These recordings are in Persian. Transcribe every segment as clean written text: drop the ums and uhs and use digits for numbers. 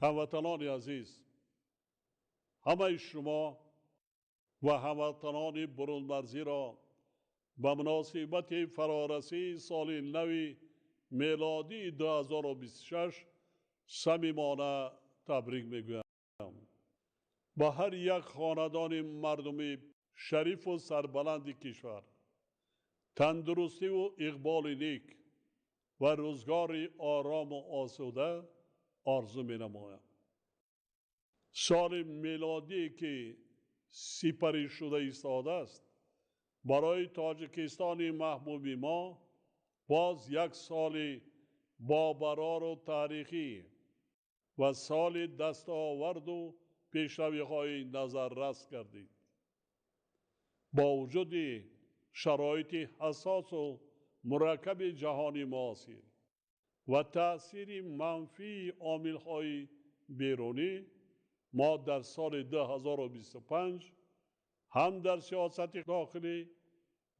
هموطنان عزیز، همه شما و هموطنان برون مرزی را به مناسبت فرارسی سال نو میلادی 2026 صمیمانه تبریک میگویم. با هر یک خاندان مردمی شریف و سربلند کشور تندرستی و اقبال نیک و روزگار آرام و آسوده آرزو می نمایم. سال میلادی که سپری شده ایستاده است برای تاجیکستان محبوب ما باز یک سال بابرار و تاریخی و سال دستاورد و پیشروی‌های نظررس گردید. با وجود شرایط حساس و مرکب جهانی معاصر و تأثیر منفی عامل‌های بیرونی، ما در سال 2025 هم در سیاست داخلی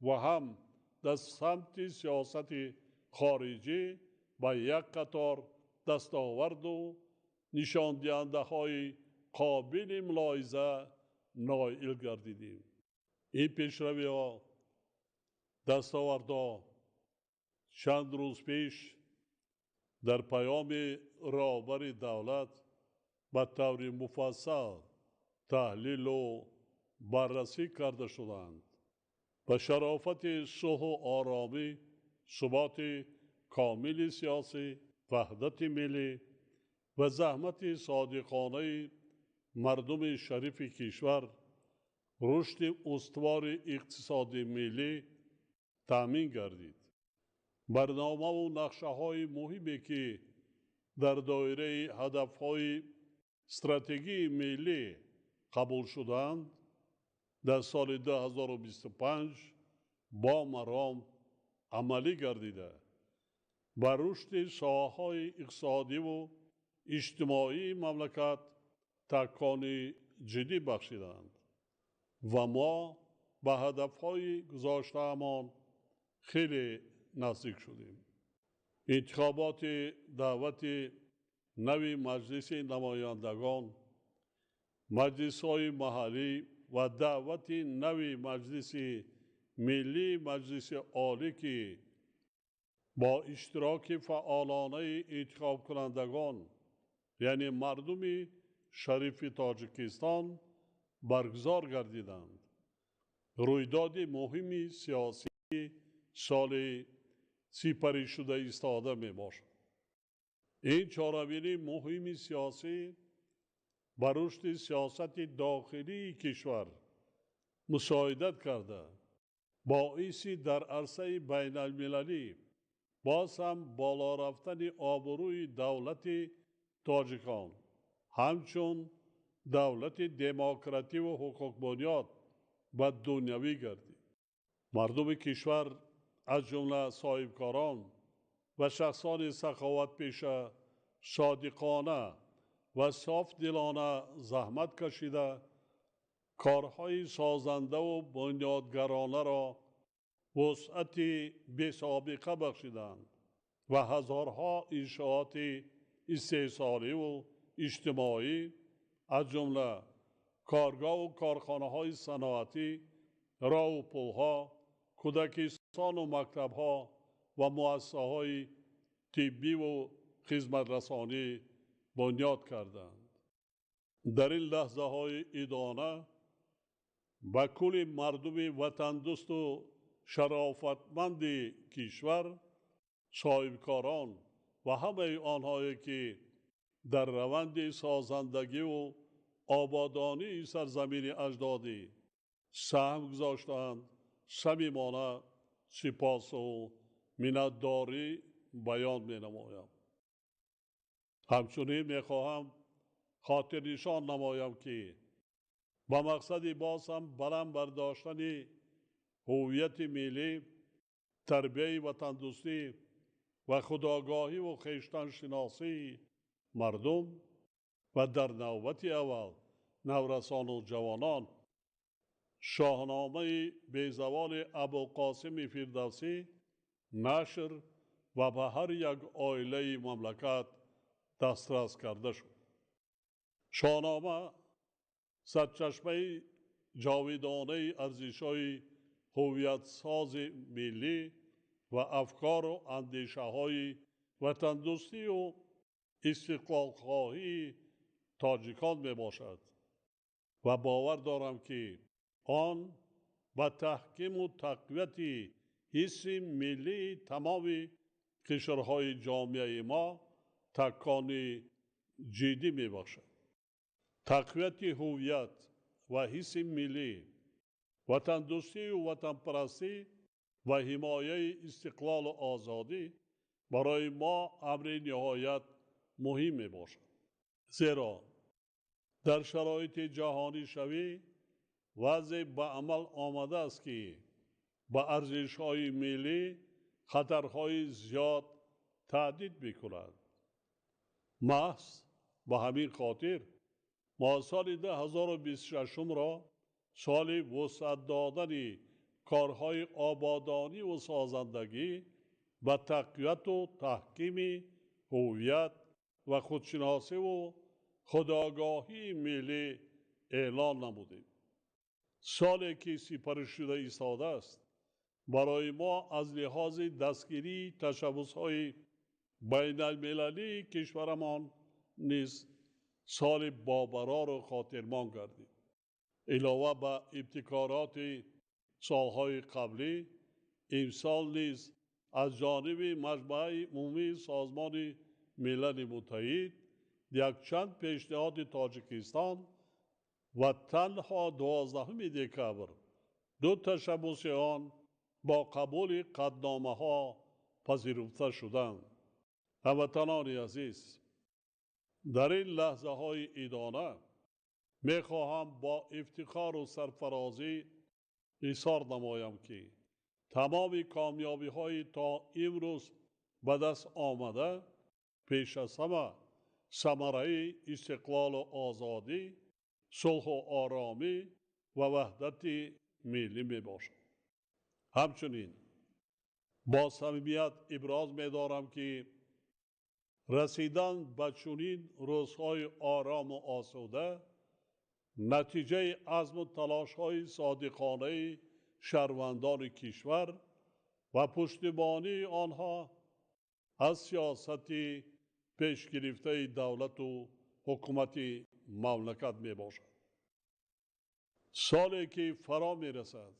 و هم در سمت سیاست خارجی با یک قطار دستاورد و نشان دهنده های قابل ملاحظه نائل گردیدیم. این پیشروی ها، دستاوردها چند روز پیش در پیام رهبر دولت به طور مفصل تحلیل و بررسی کرده شدند. به شرافت صلح و آرامی، ثبات کامل سیاسی، وحدت ملی و زحمت صادقانه مردم شریف کشور، رشد استوار اقتصادی ملی تامین گردید. برنامه و نقشه های مهمی که در دایره هدف های استراتژی ملی قبول شدند در سال 2025 با مرام عملی گردیده بر رشد ساحه‌های اقتصادی و اجتماعی مملکت تکان جدی بخشیدند و ما به هدف‌های گذاشته‌مان خیلی نزدیک شدیم. انتخابات دعوت نوی مجلس نمایندگان، مجلس‌های محلی و دعوت نوی مجلس ملی، مجلس عالی که با اشتراک فعالانه انتخاب کنندگان یعنی مردم شریف تاجیکستان برگزار گردیدند، رویداد مهم سیاسی سال سپری شده ایستاده می باشد. این چهاربینی مهم سیاسی بر رشد سیاست داخلی کشور مساعدت کرده، باعثی در عرصه بین المللی باز هم بالا رفتن آبروی دولت تاجیکان همچون دولت دموکراتی و حقوق بنیاد و دنیوی گردید. مردم کشور از جمله صاحبکاران و شخصان سخاوت پیشه صادقانه و صاف دلانه زحمت کشیده کارهای سازنده و بنیادگرانه را وسعت بی سابقه بخشیدند و هزارها انشاءات استحصالی و اجتماعی از جمله کارگاه و کارخانه های صنعتی، راه و پلها، کودکستان و مکتبها و مؤسسه های طبی و خدمت رسانی بنیاد کردند. در این لحظه های ادانه به کل مردم وطن دوست و شرافتمند کشور، صاحبکاران و همه آنهایی که در روند سازندگی و آبادانی سرزمین اجدادی سهم گذاشتند، صمیمانه سپاس و منتداری بیان می نمایم. همچنین می خواهم خاطر نشان نمایم که با مقصد باز هم بلند برداشتن هویت ملی، تربیت وطن دوستی و خودآگاهی و خویشتن شناسی مردم و در نوبت اول نورسان و جوانان، شاهنامه بیزوال ابوالقاسم فردوسی نشر و به هر یک عائله مملکت دسترس کرده شد. شاهنامه سرچشمه جاویدانه ارزش‌های هویت ساز ملی و افکار و اندیشه های وطن دوستی و استقلال خواهی تاجیکان می باشد و باور دارم که آن با تحکیم و تقویت حس ملی تمام قشرهای جامعه ما تکان جدی می باشد. تقویت هویت و حس ملی، وطن دوستی و وطن پرستی و حمایه استقلال و آزادی برای ما امر نهایت مهم می باشد. زیرا در شرایط جهانی شوی وضع به عمل آمده است که با ارزش‌های ملی خطرهای زیاد تهدید می‌کند. محض به همین خاطر ما سال 2026 را سال وسعت دادن کارهای آبادانی و سازندگی به تقویت و تحکیم هویت و خودشناسی و خودآگاهی ملی اعلان نمودیم. سالی که سپری شده ایستاده است برای ما از لحاظ دستگیری تشبس‌های بین المللی کشورمان نیز سال بابرار و خاطرمان گردید. علاوه بر ابتکارات سالهای قبلی، امسال نیز از جانب مجمع عمومی سازمان ملل متحد یک چند پیشنهاد تاجیکستان و تنها 12 دکبر دو تشبس آن با قبول قطعنامه ها پذیرفته شدند. هموطنان عزیز، در این لحظه های ایدانه می خواهم با افتخار و سرفرازی اظهار نمایم که تمام کامیابی های تا امروز به دست آمده پیش از همه ثمره استقلال و آزادی، صلح و آرامی و وحدت ملی می باشد. همچنین با صمیمیت ابراز می دارم که رسیدن به چنین روزهای آرام و آسوده نتیجه عزم و تلاش های صادقانه شهروندان کشور و پشتیبانی آنها از سیاست پیش گرفته دولت و حکومت مملکت می باشد. سالی که فرا می رسد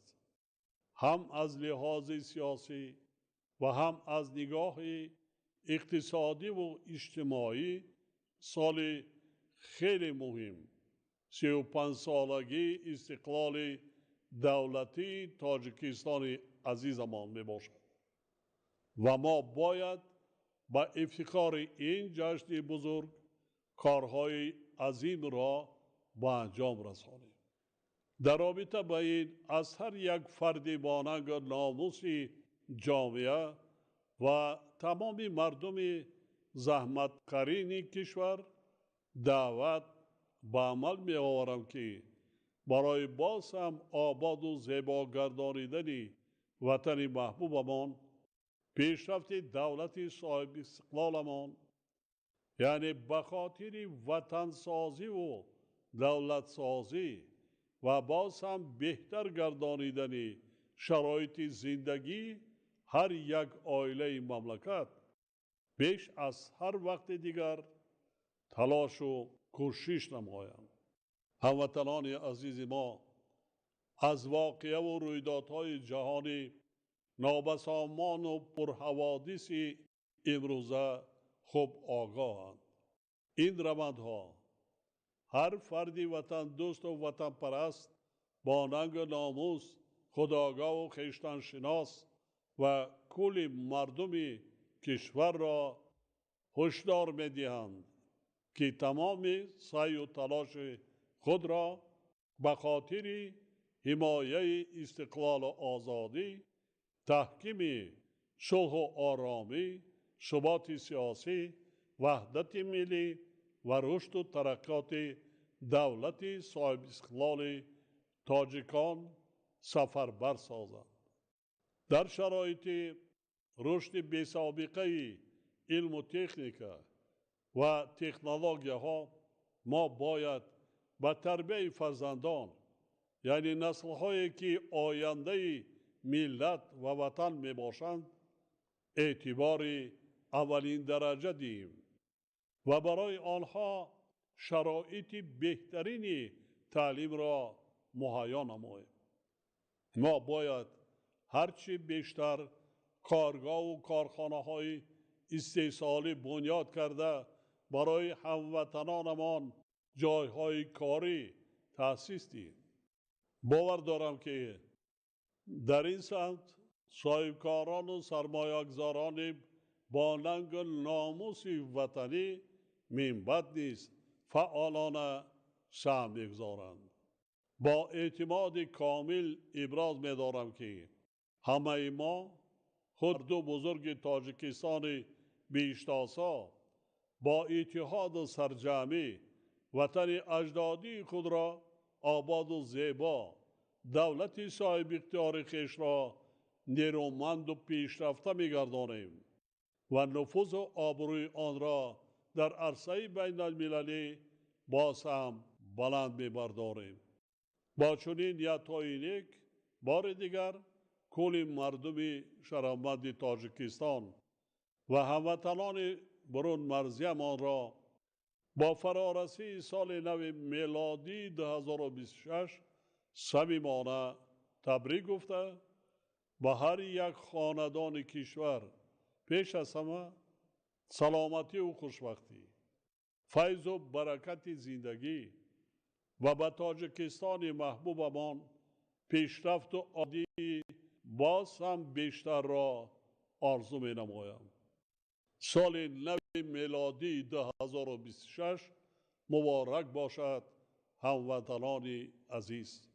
هم از لحاظ سیاسی و هم از نگاه اقتصادی و اجتماعی سال خیلی مهم 35 سالگی استقلال دولتی تاجیکستان عزیزمان می باشد و ما باید با افتخار این جشن بزرگ کارهای عظیم را به انجام رسانیم. در رابطه با این از هر یک فرد مانند ناموس جامعه و تمام مردم زحمتکارین کشور دعوت به عمل می آورم که برای باز هم آباد و زیبا گردانیدن وطن محبوبمان، پیشرفت دولت صاحب استقلالمان، یعنی به خاطر وطن سازی و دولت سازی و باز هم بهتر گردانیدن شرایط زندگی هر یک عائله مملکت بیش از هر وقت دیگر تلاش و کوشش نمایم. هموطنان عزیز ما از واقعه و رویدادهای جهانی نابسامان و پرحوادث امروزه خوب آگاهند. این روندها هر فردی وطن دوست و وطن پرست با ننگ ناموس، خودآگاه و خویشتن شناس و کل مردم کشور را هشدار می دهند که تمام سعی و تلاش خود را به خاطر حمایه استقلال و آزادی، تحکیم صلح و آرامی، ثبات سیاسی، وحدت ملی و رشد و ترقیات دولت صاحب استقلال تاجیکان سفربر سازند. در شرایط رشد بی‌سابقه علم و تکنیک و تکنولوژی ها ما باید به تربیت فرزندان، یعنی نسل‌هایی که آینده ملت و وطن می باشند، اعتبار اولین درجه دهیم و برای آنها شرایط بهترین تعلیم را مهیا نماییم. ما باید هرچی بیشتر کارگاه و کارخانه های استحصالی بنیاد کرده برای هموطنانمان جایهای کاری تأسیس دهیم. باور دارم که در این سمت صاحبکاران و سرمایه‌گذاران با ننگ و ناموس وطنی منبت نیست فعالانه سهم می‌گذارند. با اعتماد کامل ابراز می‌دارم که همه ما خود دو بزرگ تاجیکستان بیشتاسا با اتحاد و سرجمی وطن اجدادی خود را آباد و زیبا، دولت صاحب اختیار خویش را نیرومند و پیشرفته می‌گردانیم و نفوذ و آبروی آن را در عرصه بین المللی باز هم بلند می‌برداریم. با چنین نیت‌های نیک بار دیگر کل مردم شرفمند تاجیکستان و هموطنان برون مرزیمان را با فرارسی سال نو میلادی 2026 صمیمانه تبریک گفته به هر یک خاندان کشور پیش از همه سلامتی و خوشبختی، فیض و برکت زندگی و به تاجیکستان محبوبمان پیشرفت و عادی باز هم بیشتر را آرزو می نمایم. سال نو میلادی 2026 مبارک باشد هموطنان عزیز.